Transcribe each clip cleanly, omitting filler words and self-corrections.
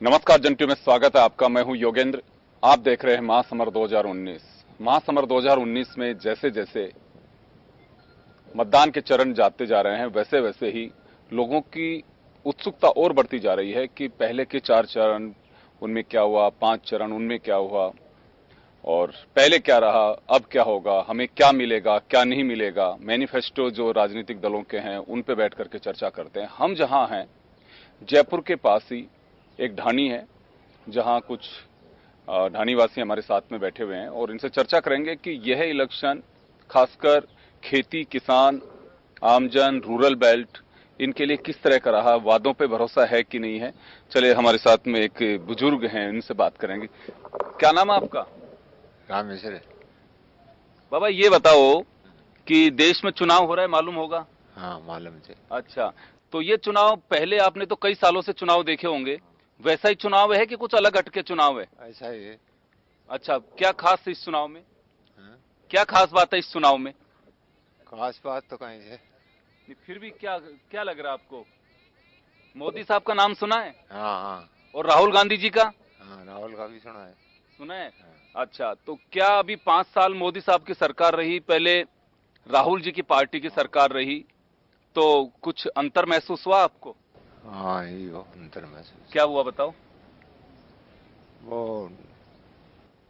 नमस्कार जंटू में स्वागत है आपका। मैं हूं योगेंद्र। आप देख रहे हैं महासमर 2019। महासमर 2019 में जैसे जैसे मतदान के चरण जाते जा रहे हैं वैसे वैसे ही लोगों की उत्सुकता और बढ़ती जा रही है कि पहले के 4 चरण उनमें क्या हुआ, 5 चरण उनमें क्या हुआ और पहले क्या रहा, अब क्या होगा, हमें क्या मिलेगा क्या नहीं मिलेगा। मैनिफेस्टो जो राजनीतिक दलों के हैं उन पे बैठ करके चर्चा करते हैं। हम जहां हैं जयपुर के पास ही एक ढाणी है जहां कुछ ढाणीवासी हमारे साथ में बैठे हुए हैं और इनसे चर्चा करेंगे कि यह इलेक्शन खासकर खेती, किसान, आमजन, रूरल बेल्ट इनके लिए किस तरह का रहा, वादों पे भरोसा है कि नहीं है। चलिए हमारे साथ में एक बुजुर्ग हैं, इनसे बात करेंगे। क्या नाम है आपका? राम मिश्र। बाबा ये बताओ कि देश में चुनाव हो रहा है, मालूम होगा? हाँ मालूम है। अच्छा, तो ये चुनाव पहले आपने तो कई सालों से चुनाव देखे होंगे, वैसा ही चुनाव है कि कुछ अलग हटके चुनाव है? ऐसा ही है। अच्छा, क्या खास है इस चुनाव में? हाँ? क्या खास बात है इस चुनाव में? खास बात तो कहीं है। नहीं, फिर भी क्या क्या लग रहा है आपको? मोदी साहब का नाम सुना है? हाँ हाँ। और राहुल गांधी जी का हाँ राहुल का भी सुना है। सुना है? हाँ। अच्छा, तो क्या अभी 5 साल मोदी साहब की सरकार रही, पहले राहुल जी की पार्टी की सरकार रही, तो कुछ अंतर महसूस हुआ आपको? हाँ यही हो अंतर महसूस। क्या हुआ बताओ? वो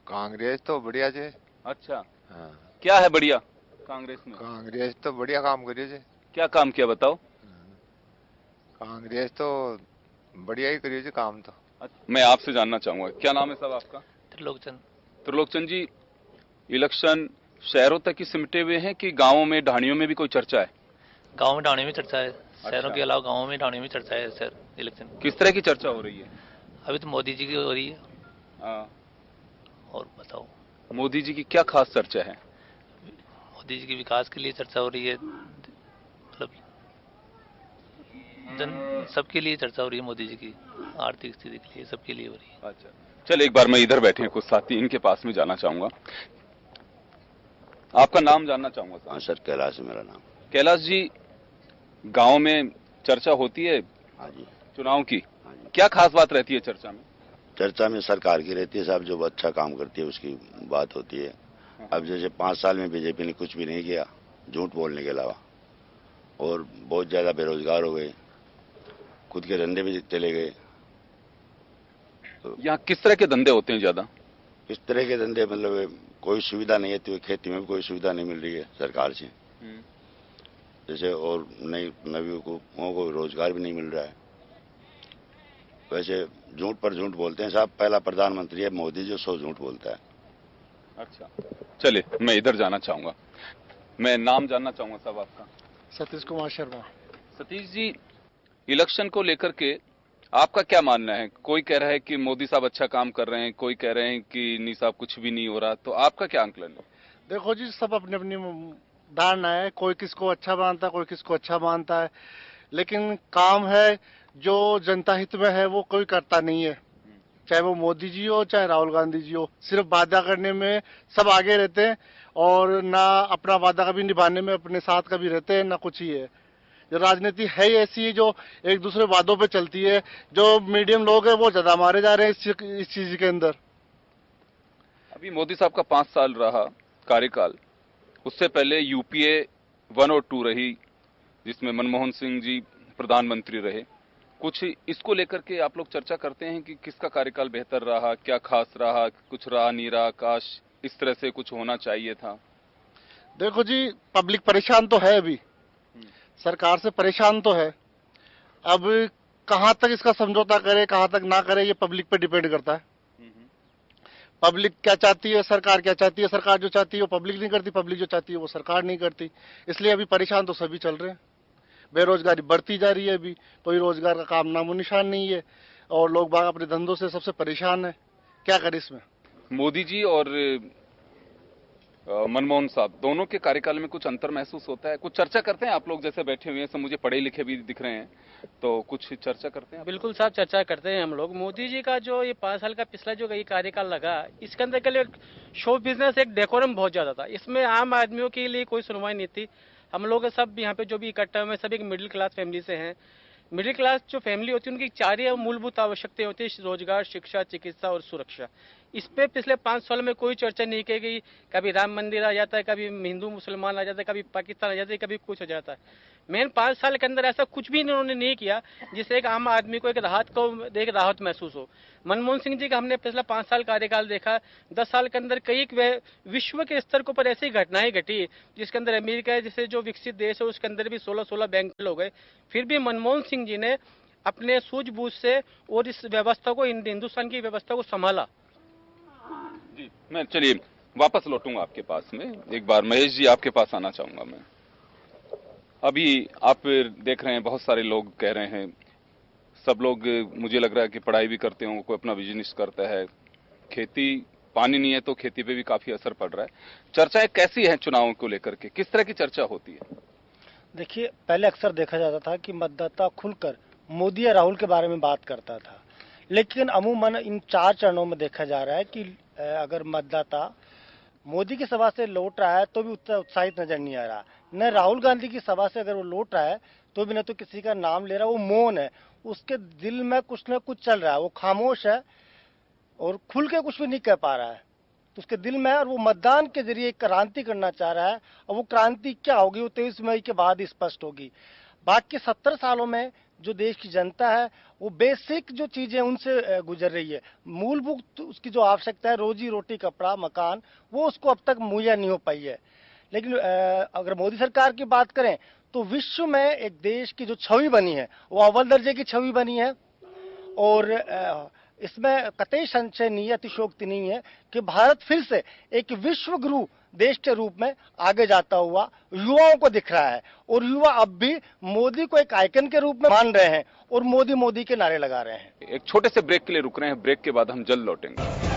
कांग्रेस तो बढ़िया जे। अच्छा, हाँ। क्या है बढ़िया कांग्रेस में? कांग्रेस तो बढ़िया काम करियो जे। क्या काम किया बताओ? हाँ। कांग्रेस तो बढ़िया ही करियो जे काम तो। मैं आपसे जानना चाहूंगा, क्या नाम है साहब आपका? त्रिलोकचंद। त्रिलोकचंद जी, इलेक्शन शहरों तक ही सिमटे हुए हैं कि गांवों में, ढाणियों में भी कोई चर्चा है? गांव में ढाणी में चर्चा है। शहरों अच्छा, के अलावा गांवों में ढाणी में चर्चा है सर। इलेक्शन किस तरह की चर्चा हो रही है? अभी तो मोदी जी की हो रही है। आ, और बताओ। मोदी जी की क्या खास चर्चा है? मोदी जी की विकास के लिए चर्चा हो रही है, मतलब जन सबके लिए चर्चा हो रही है। मोदी जी की आर्थिक स्थिति के लिए सबके लिए हो रही है। अच्छा, चल एक बार मैं इधर बैठे हैं कुछ साथी, इनके पास में जाना चाहूंगा। आपका नाम जानना चाहूंगा हाँ सर। सर, कैलाश है मेरा नाम। कैलाश जी, गांव में चर्चा होती है हाँ जी। चुनाव की, हाँ जी। क्या खास बात रहती है चर्चा में? चर्चा में सरकार की रहती है साहब, जो अच्छा काम करती है उसकी बात होती है। अब जैसे 5 साल में बीजेपी ने कुछ भी नहीं किया, झूठ बोलने के अलावा, और बहुत ज्यादा बेरोजगार हो गए, खुद के धंधे भी चले गए। तो यहाँ किस तरह के धंधे होते हैं ज्यादा? इस तरह के धंधे, मतलब कोई सुविधा नहीं है, तो खेती में भी कोई सुविधा नहीं मिल रही है सरकार से। जैसे और नई नवयुवकों को रोजगार भी नहीं मिल रहा है। वैसे झूठ पर झूठ बोलते हैं साहब, पहला प्रधानमंत्री है मोदी जो सौ झूठ बोलता है। अच्छा, चलिए मैं इधर जाना चाहूंगा। मैं नाम जानना चाहूंगा साहब आपका। सतीश कुमार शर्मा। सतीश जी, इलेक्शन को लेकर के आपका क्या मानना है? कोई कह रहा है कि मोदी साहब अच्छा काम कर रहे हैं, कोई कह रहे हैं कि नहीं साहब कुछ भी नहीं हो रहा, तो आपका क्या आंकलन है? देखो जी, सब अपनी अपनी धारणा है, कोई किसको अच्छा मानता है, कोई किसको अच्छा मानता है, लेकिन काम है जो जनता हित में है वो कोई करता नहीं है। चाहे वो मोदी जी हो चाहे राहुल गांधी जी हो, सिर्फ वादा करने में सब आगे रहते हैं और ना अपना वादा कभी निभाने में अपने साथ कभी रहते हैं, ना कुछ ही है। जो राजनीति है ही ऐसी जो एक दूसरे वादों पे चलती है। जो मीडियम लोग है वो ज्यादा मारे जा रहे हैं इस चीज के अंदर। अभी मोदी साहब का 5 साल रहा कार्यकाल, उससे पहले यूपीए 1 और 2 रही, जिसमें मनमोहन सिंह जी प्रधानमंत्री रहे। कुछ इसको लेकर के आप लोग चर्चा करते हैं कि किसका कार्यकाल बेहतर रहा, क्या खास रहा, कुछ रहा नहीं रहा, काश इस तरह से कुछ होना चाहिए था? देखो जी, पब्लिक परेशान तो है अभी, सरकार से परेशान तो है। अब कहां तक इसका समझौता करे कहां तक ना करे ये पब्लिक पे डिपेंड करता है। पब्लिक क्या चाहती है, सरकार क्या चाहती है। सरकार जो चाहती है वो पब्लिक नहीं करती, पब्लिक जो चाहती है वो सरकार नहीं करती। इसलिए अभी परेशान तो सभी चल रहे हैं। बेरोजगारी बढ़ती जा रही है, अभी कोई रोजगार का काम नामो निशान नहीं है और लोग बाग अपने धंधों से सबसे परेशान है। क्या करें इसमें? मोदी जी और मनमोहन साहब दोनों के कार्यकाल में कुछ अंतर महसूस होता है? कुछ चर्चा करते हैं आप लोग, जैसे बैठे हुए हैं सब मुझे पढ़े लिखे भी दिख रहे हैं, तो कुछ चर्चा करते हैं आप? बिल्कुल साहब, चर्चा करते हैं हम लोग। मोदी जी का जो ये 5 साल का पिछला जो ये कार्यकाल लगा, इसके अंदर के लिए शो बिजनेस एक डेकोरम बहुत ज्यादा था। इसमें आम आदमियों के लिए कोई सुनवाई नहीं थी। हम लोग सब यहाँ पे जो भी इकट्ठा हुए सब एक मिडिल क्लास फैमिली से हैं। मिडिल क्लास जो फैमिली होती है उनकी 4 मूलभूत आवश्यकताएं होती है, रोजगार, शिक्षा, चिकित्सा और सुरक्षा। इस पे पिछले 5 साल में कोई चर्चा नहीं की गई। कभी राम मंदिर आ जाता है, कभी हिंदू मुसलमान आ जाता है, कभी पाकिस्तान आ जाता है, कभी कुछ हो जाता है। मेन 5 साल के अंदर ऐसा कुछ भी इन्होंने नहीं किया जिससे एक आम आदमी को एक राहत महसूस हो। मनमोहन सिंह जी का हमने पिछला 5 साल कार्यकाल देखा। 10 साल के अंदर कई विश्व के स्तर के ऊपर ऐसी घटनाएं घटी जिसके अंदर अमेरिका जैसे जो विकसित देश है उसके अंदर भी 16-16 बैंक फेल हो गए। फिर भी मनमोहन सिंह जी ने अपने सूझबूझ से और इस व्यवस्था को, हिंदुस्तान की व्यवस्था को संभाला। जी, मैं चलिए वापस लौटूंगा आपके पास में। एक बार महेश जी आपके पास आना चाहूंगा मैं। अभी आप देख रहे हैं बहुत सारे लोग कह रहे हैं, सब लोग मुझे लग रहा है कि पढ़ाई भी करते होंगे, कोई अपना बिजनेस करता है, खेती, पानी नहीं है तो खेती पे भी काफी असर पड़ रहा है। चर्चाएं कैसी हैं चुनावों को लेकर के, किस तरह की चर्चा होती है? देखिए, पहले अक्सर देखा जाता था कि मतदाता खुलकर मोदी या राहुल के बारे में बात करता था, लेकिन अमूमन इन 4 चरणों में देखा जा रहा है कि अगर मतदाता मोदी की सभा से लौट रहा है तो भी उतना उत्साहित नजर नहीं आ रहा, न राहुल गांधी की सभा से अगर वो लौट रहा है तो भी न तो किसी का नाम ले रहा है, वो मौन है, उसके दिल में कुछ न कुछ चल रहा है, वो खामोश है और खुल के कुछ भी नहीं कह पा रहा है। तो उसके दिल में है और वो मतदान के जरिए एक क्रांति करना चाह रहा है, और वो क्रांति क्या होगी वो 23 मई के बाद ही स्पष्ट होगी। बाकी 70 सालों में जो देश की जनता है वो बेसिक जो चीजें उनसे गुजर रही है, मूलभूत उसकी जो आवश्यकता है, रोजी रोटी, कपड़ा, मकान, वो उसको अब तक मुहैया नहीं हो पाई है। लेकिन अगर मोदी सरकार की बात करें तो विश्व में एक देश की जो छवि बनी है वो अव्वल दर्जे की छवि बनी है, और इसमें कतई संशय नहीं है, अतिशयोक्ति नहीं है कि भारत फिर से एक विश्व गुरु देश के रूप में आगे जाता हुआ युवाओं को दिख रहा है, और युवा अब भी मोदी को एक आइकन के रूप में मान रहे हैं और मोदी मोदी के नारे लगा रहे हैं। एक छोटे से ब्रेक के लिए रुक रहे हैं, ब्रेक के बाद हम जल्द लौटेंगे।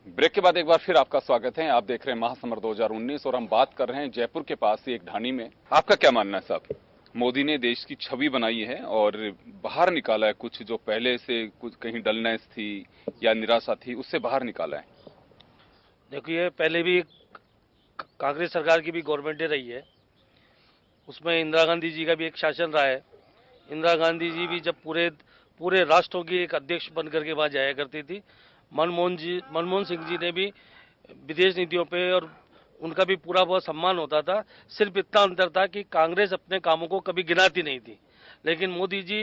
ब्रेक के बाद एक बार फिर आपका स्वागत है। आप देख रहे हैं महासमर 2019 और हम बात कर रहे हैं जयपुर के पास ही एक ढाणी में। आपका क्या मानना है साहब? मोदी ने देश की छवि बनाई है और बाहर निकाला है कुछ जो पहले से कुछ कहीं डलनेस थी या निराशा थी, उससे बाहर निकाला है। देखिए, पहले भी कांग्रेस सरकार की भी गवर्नमेंट रही है, उसमें इंदिरा गांधी जी का भी एक शासन रहा है। इंदिरा गांधी जी भी जब पूरे राष्ट्रों की एक अध्यक्ष बन करके वहां जाया करती थी। मनमोहन सिंह जी ने भी विदेश नीतियों पे और उनका भी पूरा बहुत सम्मान होता था। सिर्फ इतना अंतर था कि कांग्रेस अपने कामों को कभी गिनाती नहीं थी, लेकिन मोदी जी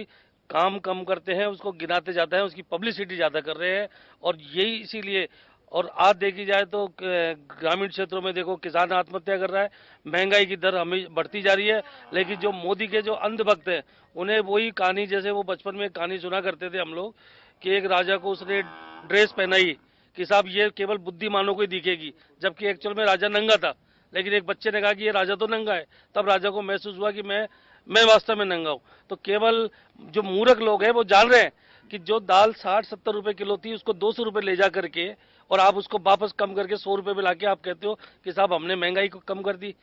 काम कम करते हैं, उसको गिनाते जाते हैं, उसकी पब्लिसिटी ज्यादा कर रहे हैं। और यही इसीलिए, और आज देखी जाए तो ग्रामीण क्षेत्रों में देखो किसान आत्महत्या कर रहा है, महंगाई की दर हमें बढ़ती जा रही है। लेकिन जो मोदी के जो अंधभक्त हैं उन्हें वही कहानी, जैसे वो बचपन में कहानी सुना करते थे हम लोग, कि एक राजा को उसने ड्रेस पहनाई कि साहब ये केवल बुद्धिमानों को ही दिखेगी, जबकि एक्चुअल में राजा नंगा था। लेकिन एक बच्चे ने कहा कि ये राजा तो नंगा है, तब राजा को महसूस हुआ कि मैं वास्तव में नंगा हूं। तो केवल जो मूर्ख लोग हैं वो जान रहे हैं कि जो दाल 60-70 रुपए किलो थी उसको 200 रुपए ले जा करके और आप उसको वापस कम करके 100 रुपए में लाके आप कहते हो कि साहब हमने महंगाई को कम कर दी।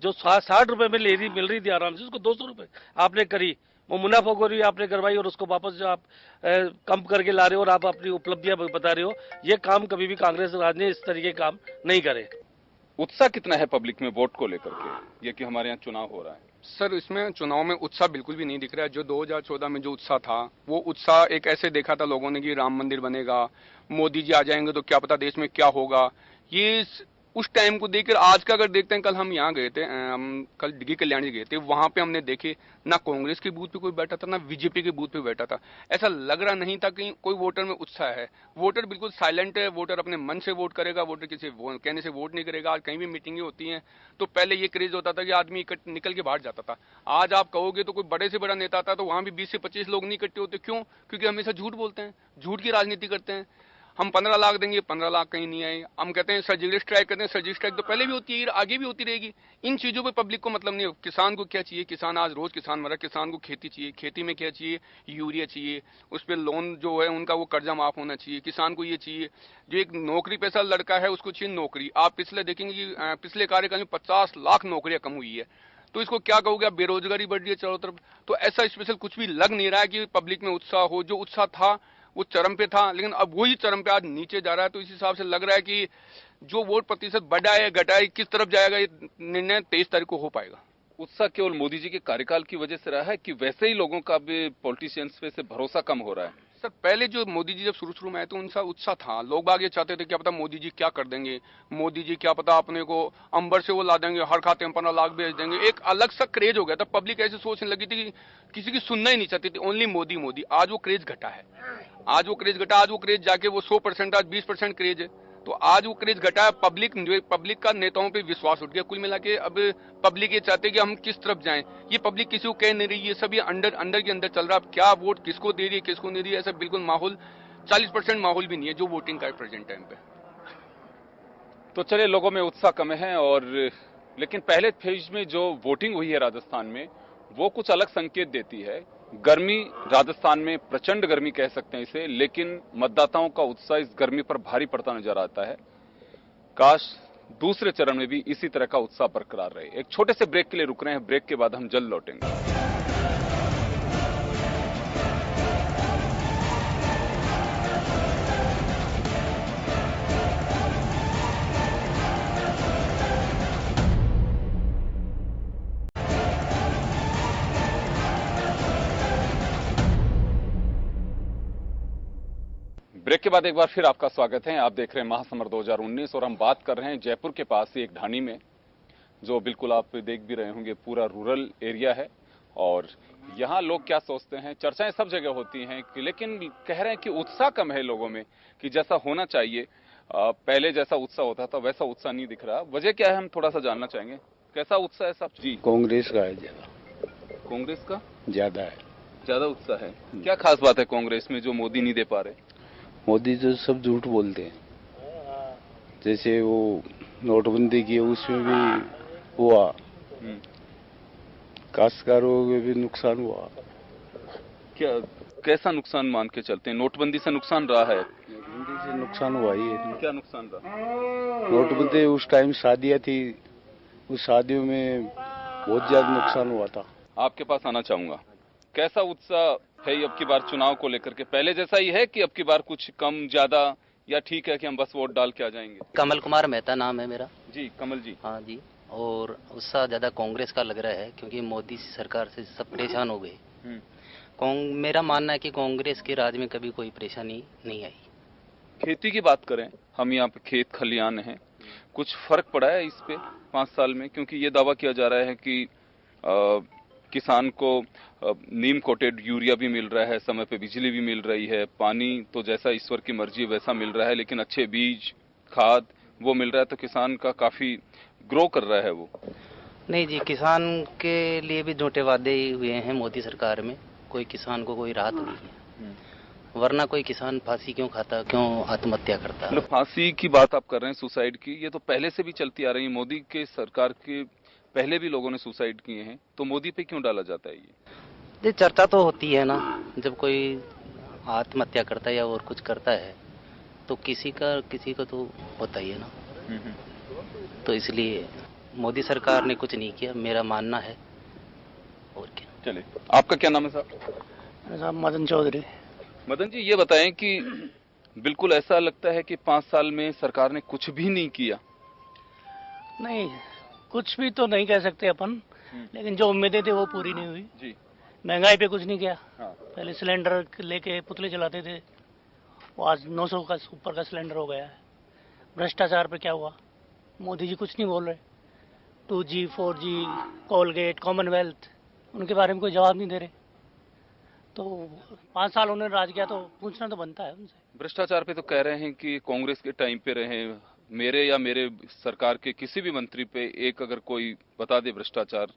जो 60 रुपए में मिल रही थी आराम से, उसको 200 रुपए आपने करी, वो मुनाफाखोरी आपने करवाई और उसको वापस जो आप कम करके ला रहे हो और आप अपनी उपलब्धियां बता रहे हो। ये काम कभी भी कांग्रेस राज ने इस तरीके काम नहीं करे। उत्साह कितना है पब्लिक में वोट को लेकर के, ये कि हमारे यहाँ चुनाव हो रहा है? सर, इसमें चुनाव में उत्साह बिल्कुल भी नहीं दिख रहा है। जो 2014 में जो उत्साह था, वो उत्साह एक ऐसे देखा था लोगों ने कि राम मंदिर बनेगा, मोदी जी आ जाएंगे तो क्या पता देश में क्या होगा। ये उस टाइम को देखकर आज का अगर देखते हैं, कल हम यहाँ गए थे, हम कल डिग्गी कल्याण जी गए थे, वहां पे हमने देखे ना कांग्रेस के बूथ पे कोई बैठा था ना बीजेपी के बूथ पे बैठा था। ऐसा लग रहा नहीं था कि कोई वोटर में उत्साह है। वोटर बिल्कुल साइलेंट है, वोटर अपने मन से वोट करेगा, वोटर किसी कहने से वोट नहीं करेगा। आज कहीं भी मीटिंगें होती हैं तो पहले ये क्रेज होता था कि आदमी निकल के बाहर जाता था। आज आप कहोगे तो कोई बड़े से बड़ा नेता आता तो वहां भी 20 से 25 लोग नहीं इकट्ठे होते। क्यों? क्योंकि हमेशा झूठ बोलते हैं, झूठ की राजनीति करते हैं। हम 15 लाख देंगे, 15 लाख कहीं नहीं आए। हम कहते हैं सर्जिकल स्ट्राइक करते हैं, सर्जिकल स्ट्राइक तो पहले भी होती है, आगे भी होती रहेगी। इन चीजों पे पब्लिक को मतलब नहीं है। किसान को क्या चाहिए? किसान आज रोज किसान मरा, किसान को खेती चाहिए। खेती में क्या चाहिए? यूरिया चाहिए, उस पर लोन जो है उनका वो कर्जा माफ होना चाहिए। किसान को ये चाहिए, जो एक नौकरी पेशा लड़का है उसको चाहिए नौकरी। आप पिछले देखेंगे कि पिछले कार्यकाल में 50 लाख नौकरियां कम हुई है। तो इसको क्या कहोगे आप? बेरोजगारी बढ़ रही है चारों तरफ। तो ऐसा स्पेशल कुछ भी लग नहीं रहा है कि पब्लिक में उत्साह हो। जो उत्साह था वो चरम पे था, लेकिन अब वही चरम पे आज नीचे जा रहा है। तो इस हिसाब से लग रहा है कि जो वोट प्रतिशत बढ़ा है घटा है, किस तरफ जाएगा, ये निर्णय 23 तारीख को हो पाएगा। उत्साह केवल मोदी जी के कार्यकाल की वजह से रहा है कि वैसे ही लोगों का भी पॉलिटिशियंस पे से भरोसा कम हो रहा है? सर पहले जो मोदी जी जब शुरू में आए तो उनका उत्साह था, लोग बाग ये चाहते थे क्या पता मोदी जी क्या कर देंगे, मोदी जी क्या पता अपने को अंबर से वो ला देंगे, हर खाते में 15 लाख भेज देंगे। एक अलग सा क्रेज हो गया था, पब्लिक ऐसे सोचने लगी थी कि किसी की सुनना ही नहीं चाहती थी, ओनली मोदी मोदी। आज वो क्रेज घटा है, आज वो क्रेज जाके वो 100% आज 20% क्रेज है। तो आज वो क्रेज घटा है, पब्लिक का नेताओं पे विश्वास उठ गया। कुल मिला के अब पब्लिक ये चाहते हैं कि हम किस तरफ जाएं, ये पब्लिक किसी को कह नहीं रही, ये सब ये अंडर के अंदर चल रहा है। अब क्या वोट किसको दे रही है किसको नहीं दे रही है, ऐसा बिल्कुल माहौल 40% माहौल भी नहीं है जो वोटिंग का है प्रेजेंट टाइम पे। तो चलिए, लोगों में उत्साह कम है, और लेकिन पहले फेज में जो वोटिंग हुई है राजस्थान में, वो कुछ अलग संकेत देती है। गर्मी राजस्थान में, प्रचंड गर्मी कह सकते हैं इसे, लेकिन मतदाताओं का उत्साह इस गर्मी पर भारी पड़ता नजर आता है। काश दूसरे चरण में भी इसी तरह का उत्साह बरकरार रहे। एक छोटे से ब्रेक के लिए रुक रहे हैं, ब्रेक के बाद हम जल्द लौटेंगे। ब्रेक के बाद एक बार फिर आपका स्वागत है। आप देख रहे हैं महासमर 2019, और हम बात कर रहे हैं जयपुर के पास ही एक ढाणी में, जो बिल्कुल आप देख भी रहे होंगे पूरा रूरल एरिया है। और यहाँ लोग क्या सोचते हैं, चर्चाएं सब जगह होती हैं कि, लेकिन कह रहे हैं कि उत्साह कम है लोगों में, कि जैसा होना चाहिए पहले जैसा उत्साह होता था वैसा उत्साह नहीं दिख रहा। वजह क्या है, हम थोड़ा सा जानना चाहेंगे। कैसा उत्साह है साहब जी? कांग्रेस का है ज्यादा। कांग्रेस का ज्यादा है, ज्यादा उत्साह है? क्या खास बात है कांग्रेस में जो मोदी नहीं दे पा रहे? मोदी तो सब झूठ बोलते हैं। जैसे वो नोटबंदी की, उसमें भी हुआ, काश्तकारों को भी नुकसान हुआ। क्या कैसा नुकसान मान के चलते हैं? नोटबंदी से नुकसान रहा है? नोटबंदी से नुकसान हुआ ही है। क्या नुकसान रहा? नोटबंदी उस टाइम शादियां थी, उस शादियों में बहुत ज्यादा नुकसान हुआ था। आपके पास आना चाहूंगा, कैसा उत्साह है अब की बार चुनाव को लेकर के? पहले जैसा ही है कि अब की बार कुछ कम ज्यादा, या ठीक है कि हम बस वोट डाल के आ जाएंगे? कमल कुमार मेहता नाम है मेरा। जी कमल जी। हाँ जी। और उत्साह ज्यादा कांग्रेस का लग रहा है, क्योंकि मोदी सरकार से सब परेशान हो गए। मेरा मानना है कि कांग्रेस के राज में कभी कोई परेशानी नहीं आई। खेती की बात करें, हम यहाँ पे खेत खलियान हैं, कुछ फर्क पड़ा है इस पे 5 साल में? क्योंकि ये दावा किया जा रहा है कि किसान को नीम कोटेड यूरिया भी मिल रहा है, समय पे बिजली भी मिल रही है, पानी तो जैसा ईश्वर की मर्जी वैसा मिल रहा है, लेकिन अच्छे बीज खाद वो मिल रहा है, तो किसान का काफी ग्रो कर रहा है वो। नहीं जी, किसान के लिए भी झूठे वादे हुए हैं मोदी सरकार में। कोई किसान को कोई राहत नहीं है, वरना कोई किसान फांसी क्यों खाता, क्यों आत्महत्या करता है? मतलब फांसी की बात आप कर रहे हैं, सुसाइड की, ये तो पहले से भी चलती आ रही है। मोदी के सरकार के पहले भी लोगों ने सुसाइड किए हैं, तो मोदी पे क्यों डाला जाता है ये? चर्चा तो होती है ना, जब कोई आत्महत्या करता है या और कुछ करता है तो किसी का तो होता ही है ना। तो इसलिए मोदी सरकार ने कुछ नहीं किया, मेरा मानना है। और क्या? चलिए, आपका क्या नाम है साहब? मदन चौधरी। मदन जी, ये बताएं कि बिल्कुल ऐसा लगता है कि 5 साल में सरकार ने कुछ भी नहीं किया? नहीं, कुछ भी तो नहीं कह सकते अपन, लेकिन जो उम्मीदें थी वो पूरी नहीं हुई जी। महंगाई पे कुछ नहीं किया। हाँ। पहले सिलेंडर लेके पुतले चलाते थे, वो आज 900 का ऊपर का सिलेंडर हो गया है। भ्रष्टाचार पे क्या हुआ? मोदी जी कुछ नहीं बोल रहे। 2G 4G कोलगेट कॉमनवेल्थ, उनके बारे में कोई जवाब नहीं दे रहे। तो 5 साल उन्होंने राज किया, तो पूछना तो बनता है उनसे। भ्रष्टाचार पे तो कह रहे हैं कि कांग्रेस के टाइम पे रहे, मेरे या मेरे सरकार के किसी भी मंत्री पे एक अगर कोई बता दे भ्रष्टाचार।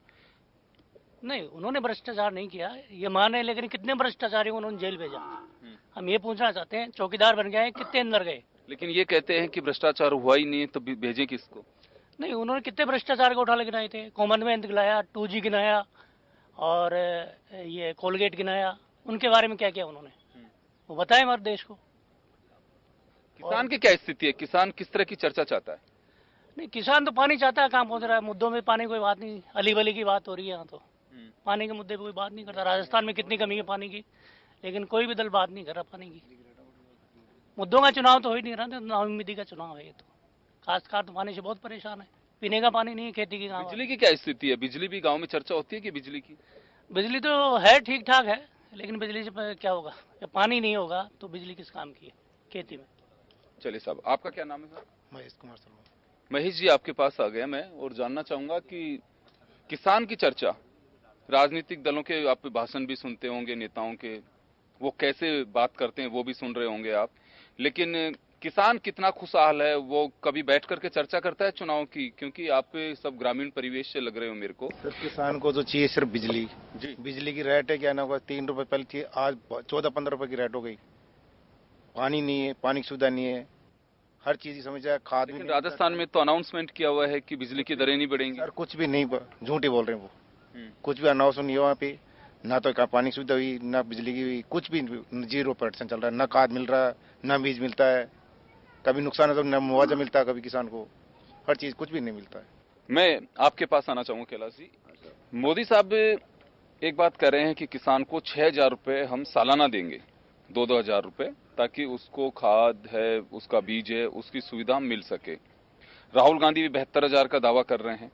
नहीं, उन्होंने भ्रष्टाचार नहीं किया ये माने, लेकिन कितने भ्रष्टाचारियों को उन्होंने जेल भेजा? हम ये पूछना चाहते हैं, चौकीदार बन गए, कितने अंदर गए? लेकिन ये कहते हैं कि भ्रष्टाचार हुआ ही नहीं, तो भेजें किसको? नहीं, उन्होंने कितने भ्रष्टाचार को उठा ले गिनाए थे। कॉमनवेल्थ गिनाया, 2G गिनाया, और ये कोलगेट गिनाया। उनके बारे में क्या किया उन्होंने, वो बताएं हमारे देश को। किसान की क्या स्थिति है? किसान किस तरह की चर्चा चाहता है? नहीं, किसान तो पानी चाहता है, कहाँ पहुंच रहा है मुद्दों में? पानी कोई बात नहीं, अली बली की बात हो रही है यहाँ तो। पानी के मुद्दे पे कोई बात नहीं करता। राजस्थान में कितनी कमी है पानी की, लेकिन कोई भी दल बात नहीं कर रहा पानी की। मुद्दों का चुनाव तो हो ही नहीं रहा, तो नाउमीदी का चुनाव है ये तो। काश्तकार तो पानी से बहुत परेशान है, पीने का पानी नहीं है, खेती की गाँव। बिजली की क्या स्थिति है? बिजली भी गांव में चर्चा होती है कि बिजली की? बिजली तो है, ठीक ठाक है, लेकिन बिजली से क्या होगा जब पानी नहीं होगा, तो बिजली किस काम की है खेती में। चलिए साहब, आपका क्या नाम है सर? महेश कुमार शर्मा। महेश जी, आपके पास आ गया मैं और जानना चाहूंगा कि किसान की चर्चा, राजनीतिक दलों के आप भाषण भी सुनते होंगे, नेताओं के, वो कैसे बात करते हैं वो भी सुन रहे होंगे आप, लेकिन किसान कितना खुशहाल है वो कभी बैठ करके चर्चा करता है चुनाव की? क्योंकि आप सब ग्रामीण परिवेश से लग रहे हो मेरे को। सर, किसान को तो चाहिए सिर्फ बिजली जी। बिजली की रेट है क्या ना होगा, 3 रुपए पहले थी, आज 14-15 रुपए की रेट हो गई। पानी नहीं है, पानी की सुविधा नहीं है, हर चीज की समस्या है, खाद भी लेकिन नहीं। राजस्थान में तो अनाउंसमेंट किया हुआ है कि बिजली की दरें नहीं बढ़ेंगी। सर कुछ भी नहीं, झूठ ही बोल रहे हैं वो। कुछ भी अनाउंस नहीं हुआ वहाँ पे, ना तो पानी की सुविधा हुई, ना बिजली की हुई, कुछ भी 0% चल रहा है। ना खाद मिल रहा है, ना बीज मिलता है, कभी नुकसान है तो न मुआवजा मिलता है कभी किसान को, हर चीज कुछ भी नहीं मिलता है। मैं आपके पास आना चाहूंगा कैलाश जी। मोदी साहब एक बात कह रहे हैं कि किसान को 6,000 रुपए हम सालाना देंगे, 2-2 हजार रुपए, ताकि उसको खाद है, उसका बीज है, उसकी सुविधा मिल सके। राहुल गांधी भी 72,000 का दावा कर रहे हैं।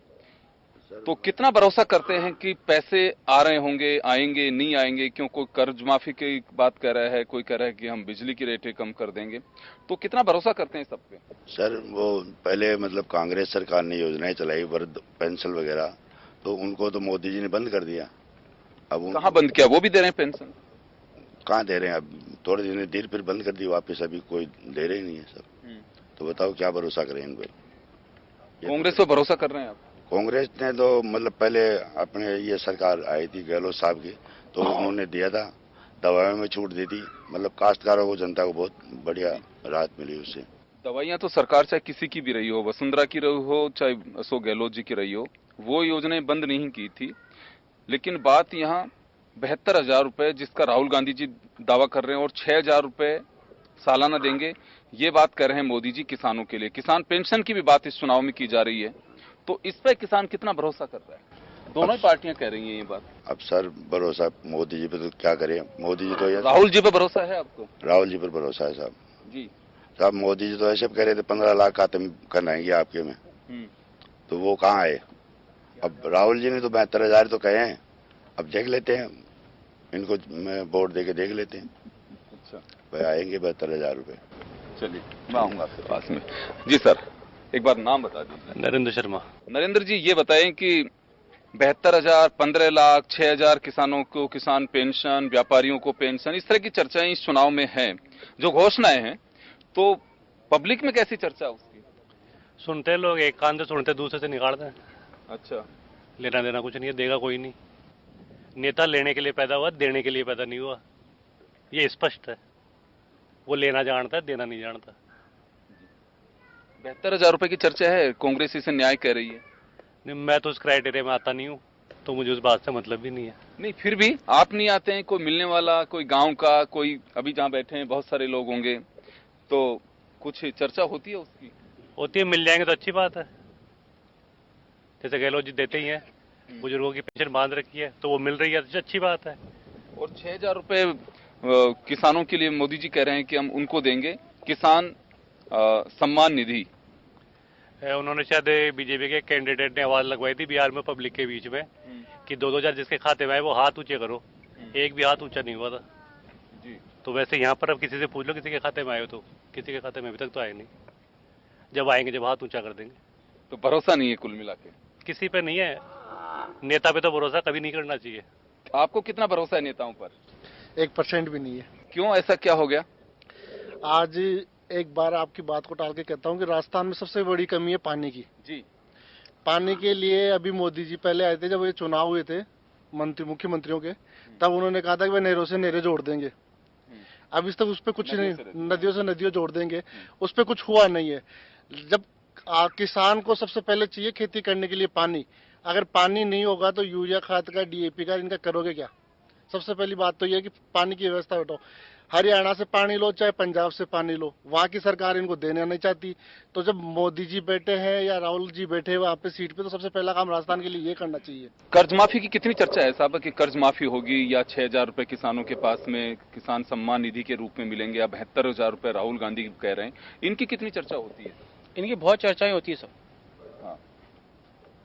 तो कितना भरोसा करते हैं कि पैसे आ रहे होंगे, आएंगे, नहीं आएंगे? क्यों कोई कर्ज माफी की बात कर रहा है, कोई कह रहा है कि हम बिजली की रेटें कम कर देंगे, तो कितना भरोसा करते हैं सब पे? सर वो पहले मतलब कांग्रेस सरकार ने योजनाएं चलाई, वृद्ध पेंशन वगैरह, तो उनको तो मोदी जी ने बंद कर दिया। अब कहाँ बंद किया? वो भी दे रहे हैं पेंशन? कहाँ दे रहे हैं? अब थोड़े दिन देर फिर बंद कर दी वापस, अभी कोई दे रहे ही नहीं है सर। तो बताओ क्या भरोसा करें इन पर? कांग्रेस पे भरोसा कर रहे हैं आप? कांग्रेस ने तो मतलब पहले अपने ये सरकार आई थी गहलोत साहब की, तो उन्होंने दिया था, दवाओं में छूट दी थी, मतलब काश्तकारों को, जनता को बहुत बढ़िया राहत मिली उससे। दवाइयां तो सरकार चाहे किसी की भी रही हो, वसुंधरा की रही हो चाहे अशोक गहलोत जी की रही हो, वो योजनाएं बंद नहीं की थी। लेकिन बात यहाँ 72,000 रुपए जिसका राहुल गांधी जी दावा कर रहे हैं और 6,000 रुपए सालाना देंगे, ये बात कर रहे हैं मोदी जी किसानों के लिए। किसान पेंशन की भी बात इस चुनाव में की जा रही है, तो इस पर किसान कितना भरोसा कर रहा है? दोनों ही पार्टियां कह रही हैं ये बात। अब सर भरोसा मोदी जी पे तो क्या करें, मोदी जी तो राहुल जी पे भरोसा है आपको? राहुल जी पर भरोसा है साहब जी। साहब मोदी जी तो ऐसे कह रहे थे 15 लाख खाते में कराएंगे आपके में, तो वो कहाँ आए? अब राहुल जी ने तो 72,000 तो कहे हैं, अब देख लेते हैं, इनको मैं वोट दे के देख लेते हैं। अच्छा भाई आएंगे 72,000 रुपए। चलिए मैं आऊंगा आपके पास में। जी सर, एक बार नाम बता दीजिए। नरेंद्र शर्मा। नरेंद्र जी, ये बताएं कि 72,000, 15 लाख, 6,000 किसानों को किसान पेंशन, व्यापारियों को पेंशन, इस तरह की चर्चाएं इस चुनाव में हैं, जो घोषणाएं हैं, तो पब्लिक में कैसी चर्चा उसकी? सुनते हैं लोग, एक कान से सुनते दूसरे से निकालते हैं। अच्छा, लेना देना कुछ नहीं है, देगा कोई नहीं। नेता लेने के लिए पैदा हुआ, देने के लिए पैदा नहीं हुआ, ये स्पष्ट है। वो लेना जानता है, देना नहीं जानता। 72,000 रुपए की चर्चा है, कांग्रेस इसे न्याय कह रही है। नहीं, मैं तो उस क्राइटेरिया में आता नहीं हूँ, तो मुझे उस बात से मतलब भी नहीं है। नहीं, फिर भी आप नहीं आते हैं, कोई मिलने वाला, कोई गांव का, कोई अभी जहाँ बैठे हैं बहुत सारे लोग होंगे, तो कुछ चर्चा होती है उसकी? होती है, मिल जाएंगे तो अच्छी बात है। जैसे गहलोत जी देते ही हैं, बुजुर्गों की पेंशन बांध रखी है, तो वो मिल रही है तो अच्छी बात है। और 6,000 रुपए किसानों के लिए मोदी जी कह रहे हैं कि हम उनको देंगे, किसान सम्मान निधि। उन्होंने शायद बीजेपी के कैंडिडेट ने आवाज लगवाई थी बिहार में पब्लिक के बीच में कि 2,000 जिसके खाते में आए वो हाथ ऊंचे करो। एक भी हाथ ऊंचा नहीं हुआ था जी। तो वैसे यहाँ पर अब किसी से पूछ लो किसी के खाते में आए हो, तो किसी के खाते में अभी तक तो आए नहीं। जब आएंगे जब हाथ ऊंचा कर देंगे। तो भरोसा नहीं है कुल मिला के? किसी पे नहीं है, नेता पे तो भरोसा कभी नहीं करना चाहिए। आपको कितना भरोसा है नेताओं पर? 1% भी नहीं है। क्यों, ऐसा क्या हो गया? आज एक बार आपकी बात को टाल के कहता हूँ कि राजस्थान में सबसे बड़ी कमी है पानी की। जी। पानी के लिए अभी मोदी जी पहले आए थे, जब ये चुनाव हुए थे मुख्यमंत्रियों के, तब उन्होंने कहा था कि वह नहरों से नहरें जोड़ देंगे। अब इस तक उस पर कुछ नहीं, नदियों से नदियों जोड़ देंगे, उस पर कुछ हुआ नहीं है। जब किसान को सबसे पहले चाहिए खेती करने के लिए पानी, अगर पानी नहीं होगा तो यूरिया खाद का, DAP का, इनका करोगे क्या? सबसे पहली बात तो ये है कि पानी की व्यवस्था हटाओ। हरियाणा से पानी लो चाहे पंजाब से पानी लो, वहाँ की सरकार इनको देना नहीं चाहती। तो जब मोदी जी बैठे हैं या राहुल जी बैठे हैं वहाँ पे सीट पे, तो सबसे पहला काम राजस्थान के लिए ये करना चाहिए। कर्ज माफी की कितनी चर्चा है साहब कि कर्ज माफी होगी या 6,000 रुपए किसानों के पास में किसान सम्मान निधि के रूप में मिलेंगे या 72,000 रुपए राहुल गांधी कह रहे हैं, इनकी कितनी चर्चा होती है? इनकी बहुत चर्चाएं होती है सब।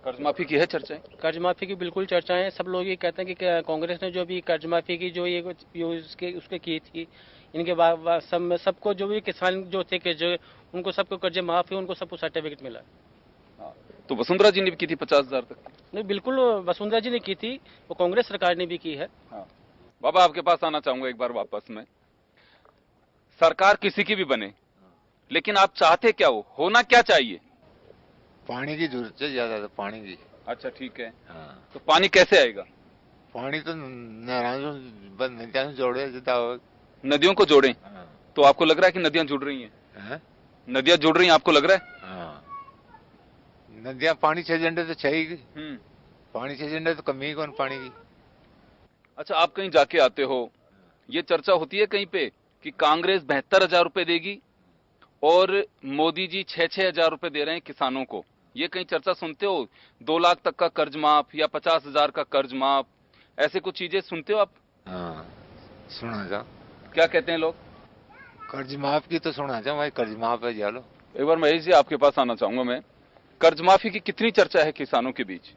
कर्ज माफी की है चर्चाएं? कर्ज माफी की बिल्कुल चर्चाएं, सब लोग ये कहते हैं कि कांग्रेस ने जो भी कर्ज माफी की जो ये उसके की थी, इनके बाद सबको जो भी किसान जो थे कि जो उनको सबको कर्ज माफी, उनको सबको सर्टिफिकेट मिला। तो वसुंधरा जी ने भी की थी 50,000 तक? नहीं, बिल्कुल वसुंधरा जी ने की थी, वो कांग्रेस सरकार ने भी की है। बाबा आपके पास आना चाहूंगा एक बार वापस में। सरकार किसी की भी बने, लेकिन आप चाहते क्या होना क्या चाहिए? पानी की जरूरत है ज्यादा, तो पानी की। अच्छा ठीक है। तो पानी कैसे आएगा? पानी तो नदियां जोड़े, नदियों को जोड़ें। तो आपको लग रहा है कि नदियां जुड़ रही हैं? नदियां जुड़ रही हैं आपको लग रहा है? नदियां पानी 6 घंटे तो चाहिए, पानी 6 घंटे तो कमी कौन पानी की। अच्छा, आप कहीं जाके आते हो, ये चर्चा होती है कहीं पे कि कांग्रेस 72,000 रुपए देगी और मोदी जी 6,000 रुपए दे रहे हैं किसानों को, ये कहीं चर्चा सुनते हो? 2 लाख तक का कर्ज माफ या 50,000 का कर्ज माफ, ऐसे कुछ चीजें सुनते हो आप? सुना जा। क्या कहते हैं लोग? कर्ज माफ की तो सुना जा भाई, कर्ज माफ है जालो। एक बार महेश जी आपके पास आना चाहूंगा मैं। कर्ज माफी की कितनी चर्चा है किसानों के बीच?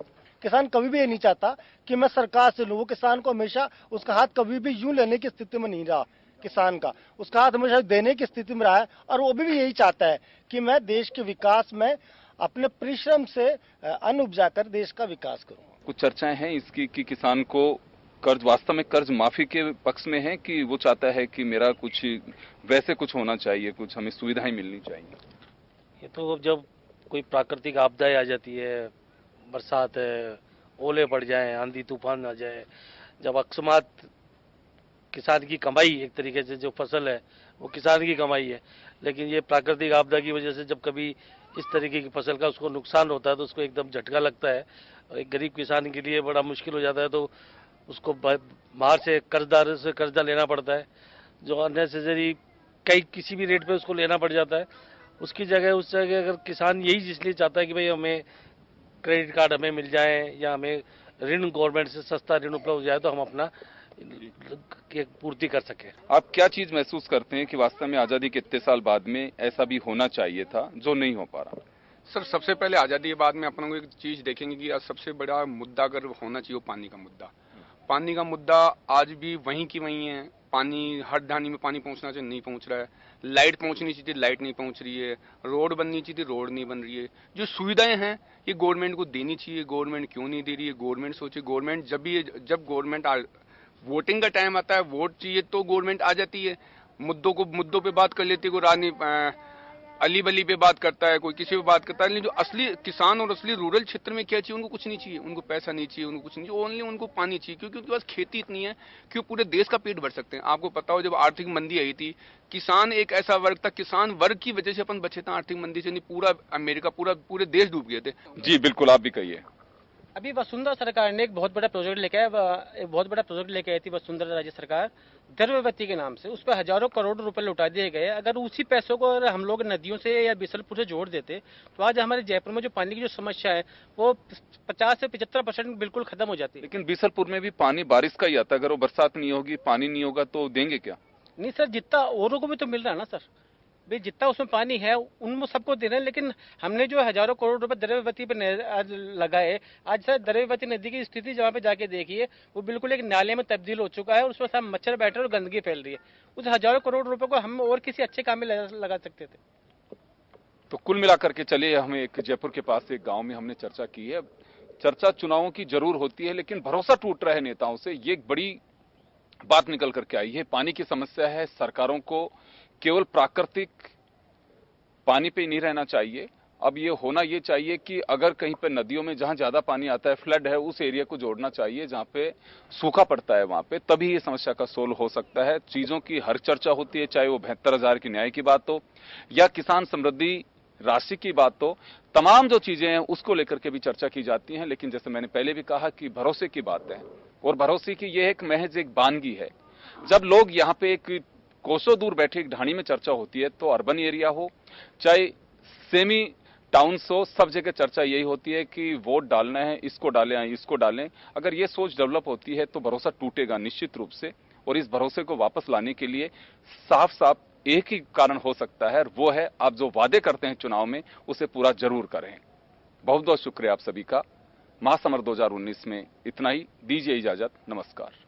किसान कभी भी ये नहीं चाहता कि मैं सरकार से लूं। वो किसान को हमेशा उसका हाथ कभी भी यूं लेने की स्थिति में नहीं रहा। किसान का उसका हाथ हमेशा देने की स्थिति में रहा है, और वो भी यही चाहता है कि मैं देश के विकास में अपने परिश्रम से अन्न उपजाकर देश का विकास करूं। कुछ चर्चाएं हैं इसकी कि किसान को कर्ज, वास्तव में कर्ज माफी के पक्ष में है कि वो चाहता है कि मेरा कुछ वैसे कुछ होना चाहिए, कुछ हमें सुविधाएं मिलनी चाहिए? ये तो जब कोई प्राकृतिक आपदाएं आ जाती है, बरसात है, ओले पड़ जाए, आंधी तूफान आ जाए, जब अकस्मात किसान की कमाई, एक तरीके से जो फसल है वो किसान की कमाई है, लेकिन ये प्राकृतिक आपदा की वजह से जब कभी इस तरीके की फसल का उसको नुकसान होता है तो उसको एकदम झटका लगता है और एक गरीब किसान के लिए बड़ा मुश्किल हो जाता है। तो उसको बाहर से कर्जदार से कर्जा लेना पड़ता है, जो अननेसेसरी किसी भी रेट पे उसको लेना पड़ जाता है। उसकी जगह अगर किसान यही इसलिए चाहता है कि भाई हमें क्रेडिट कार्ड हमें मिल जाए या हमें ऋण गवर्नमेंट से सस्ता ऋण उपलब्ध हो जाए तो हम अपना पूर्ति कर सके। आप क्या चीज महसूस करते हैं कि वास्तव में आजादी के इतने साल बाद में ऐसा भी होना चाहिए था जो नहीं हो पा रहा? सर, सबसे पहले आजादी के बाद में अपन को एक चीज देखेंगे कि सबसे बड़ा मुद्दा अगर होना चाहिए वो पानी का मुद्दा। पानी का मुद्दा आज भी वहीं की वहीं है। पानी हर ढाणी में पानी पहुंचना चाहिए, नहीं पहुंच रहा है। लाइट पहुंचनी चाहिए, लाइट नहीं पहुंच रही है। रोड बननी चाहिए, रोड नहीं बन रही है। जो सुविधाएं हैं ये गवर्नमेंट को देनी चाहिए, गवर्नमेंट क्यों नहीं दे रही है? गवर्नमेंट सोचे, गवर्नमेंट जब गवर्नमेंट वोटिंग का टाइम आता है, वोट चाहिए तो गवर्नमेंट आ जाती है, मुद्दों पे बात कर लेती है। कोई अली बली पे बात करता है, कोई किसी पे बात करता है, लेकिन जो असली किसान और असली रूरल क्षेत्र में क्या चाहिए, उनको कुछ नहीं चाहिए, उनको पैसा नहीं चाहिए, उनको कुछ नहीं चाहिए, ओनली उनको पानी चाहिए, क्योंकि उनके पास खेती इतनी है कि वो पूरे देश का पेट भर सकते हैं। आपको पता हो जब आर्थिक मंदी आई थी, किसान एक ऐसा वर्ग था, किसान वर्ग की वजह से अपन बचे थे आर्थिक मंदी से, नहीं पूरा अमेरिका पूरे देश डूब गए थे। जी बिल्कुल, आप भी कहिए। अभी वसुंधरा सरकार ने एक बहुत बड़ा प्रोजेक्ट लेके आई थी वसुंधरा राज्य सरकार, द्रव्यवती के नाम से। उस पर हजारों करोड़ रुपए लौटा दिए गए। अगर उसी पैसों को अगर हम लोग नदियों से या बिसलपुर से जोड़ देते तो आज हमारे जयपुर में जो पानी की जो समस्या है वो 50 से 75% बिल्कुल खत्म हो जाती है। लेकिन बिसलपुर में भी पानी बारिश का ही आता है, अगर वो बरसात नहीं होगी, पानी नहीं होगा तो देंगे क्या? नहीं सर, जितना औरों को भी तो मिल रहा है ना सर, भाई जितना उसमें पानी है उनको सबको दे रहे हैं। लेकिन हमने जो हजारों करोड़ रुपए द्रव्यवती पे आज लगाए, आज सर द्रव्यवती नदी की स्थिति जहाँ पे जाके देखिए वो बिल्कुल एक नाले में तब्दील हो चुका है और उसमें सब मच्छर बैठे और गंदगी फैल रही है। उस हजारों करोड़ रुपए को हम और किसी अच्छे काम में लगा सकते थे। तो कुल मिलाकर के चलिए, हमें एक जयपुर के पास एक गाँव में हमने चर्चा की है। चर्चा चुनावों की जरूर होती है, लेकिन भरोसा टूट रहा है नेताओं से, ये एक बड़ी बात निकल करके आई है। पानी की समस्या है, सरकारों को केवल प्राकृतिक पानी पे नहीं रहना चाहिए। अब ये होना ये चाहिए कि अगर कहीं पे नदियों में जहां ज्यादा पानी आता है, फ्लड है, उस एरिया को जोड़ना चाहिए जहां पे सूखा पड़ता है, वहां पे तभी ये समस्या का सोल्व हो सकता है। चीजों की हर चर्चा होती है, चाहे वो 72,000 की न्याय की बात हो या किसान समृद्धि राशि की बात हो, तमाम जो चीजें हैं उसको लेकर के भी चर्चा की जाती है। लेकिन जैसे मैंने पहले भी कहा कि भरोसे की बात है, और भरोसे की ये एक महज एक वानगी है। जब लोग यहाँ पे एक कोसों दूर बैठे एक ढाणी में चर्चा होती है, तो अर्बन एरिया हो चाहे सेमी टाउन्स हो, सब जगह चर्चा यही होती है कि वोट डालना है, इसको डालें इसको डालें। अगर ये सोच डेवलप होती है तो भरोसा टूटेगा निश्चित रूप से, और इस भरोसे को वापस लाने के लिए साफ साफ एक ही कारण हो सकता है, और वो है आप जो वादे करते हैं चुनाव में उसे पूरा जरूर करें। बहुत बहुत शुक्रिया आप सभी का। महासमर 2019 में इतना ही, दीजिए इजाजत, नमस्कार।